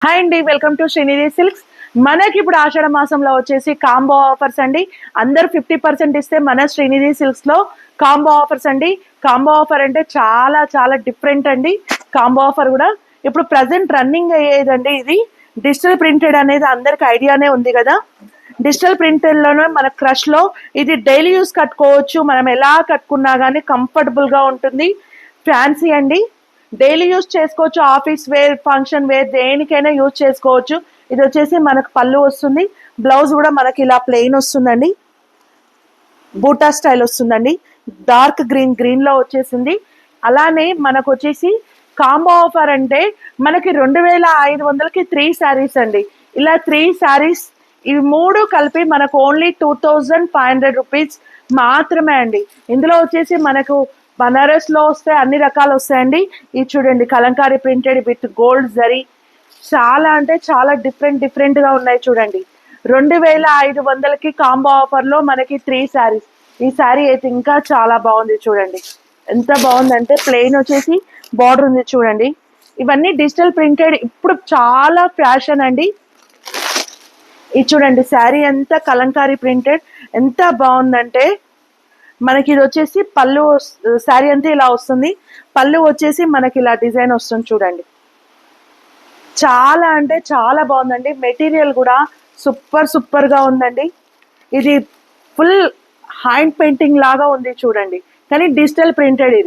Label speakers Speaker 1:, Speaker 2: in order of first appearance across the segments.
Speaker 1: Hi అండి, welcome to Srinidhi silks. మనకి ఇప్పుడు ఆషాఢ మాసంలో వచ్చేసి కాంబో ఆఫర్స్ అండి. అందరూ 50% ఇస్తే మన శ్రీనిధి సిల్క్స్ లో కాంబో ఆఫర్స్ అండి. కాంబో ఆఫర్ అంటే చాలా చాలా డిఫరెంట్ అండి. కాంబో ఆఫర్ కూడా ఇప్పుడు ప్రజెంట్ రన్నింగ్ అయ్యేదండి. ఇది డిజిటల్ ప్రింటెడ్ అనేది అందరికి ఐడియానే ఉంది కదా. డిజిటల్ ప్రింటెడ్ లోనే మన క్రష్ లో ఇది డైలీ యూస్ కట్టుకోవచ్చు. మనం ఎలా కట్టుకున్నా కానీ కంఫర్టబుల్ గా ఉంటుంది. ఫ్యాన్సీ అండి, డైలీ యూజ్ చేసుకోవచ్చు. ఆఫీస్ వేర్, ఫంక్షన్ వేర్, దేనికైనా యూజ్ చేసుకోవచ్చు. ఇది వచ్చేసి మనకు పళ్ళు వస్తుంది. బ్లౌజ్ కూడా మనకి ఇలా ప్లెయిన్ వస్తుందండి. బూటా స్టైల్ వస్తుందండి. డార్క్ గ్రీన్ లో వచ్చేసింది. అలానే మనకు వచ్చేసి కాంబో ఆఫర్ అంటే మనకి 2500కి 3 శారీస్ అండి. ఇలా 3 శారీస్, ఇవి మూడు కలిపి మనకు ఓన్లీ 2500 రూపీస్ మాత్రమే అండి. ఇందులో వచ్చేసి మనకు బనారస్ లో వస్తే అన్ని రకాలు వస్తాయండి. ఇది చూడండి, Kalamkari printed with gold zari, చాలా అంటే చాలా డిఫరెంట్ గా ఉన్నాయి చూడండి. 2500కి కాంబో ఆఫర్ లో మనకి 3 శారీస్. ఈ శారీ అయితే ఇంకా చాలా బాగుంది చూడండి. ఎంత బాగుందంటే ప్లెయిన్ వచ్చేసి బార్డర్ ఉంది చూడండి. ఇవన్నీ డిజిటల్ ప్రింటెడ్, ఇప్పుడు చాలా ఫ్యాషన్ అండి. ఇది చూడండి, శారీ అంతా కలంకారీ ప్రింటెడ్, ఎంత బాగుందంటే మనకి ఇది వచ్చేసి పళ్ళు, శారీ అంతా ఇలా వస్తుంది. పళ్ళు వచ్చేసి మనకి ఇలా డిజైన్ వస్తుంది చూడండి. చాలా అంటే చాలా బాగుందండి. మెటీరియల్ కూడా సూపర్ గా ఉందండి. ఇది ఫుల్ హ్యాండ్ పెయింటింగ్ లాగా ఉంది చూడండి, కానీ డిజిటల్ ప్రింటెడ్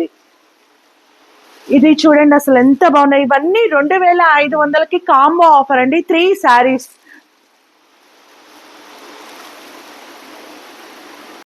Speaker 1: ఇది చూడండి అసలు ఎంత బాగున్నాయి. ఇవన్నీ 2500కి కాంబో ఆఫర్ అండి. 3 శారీస్.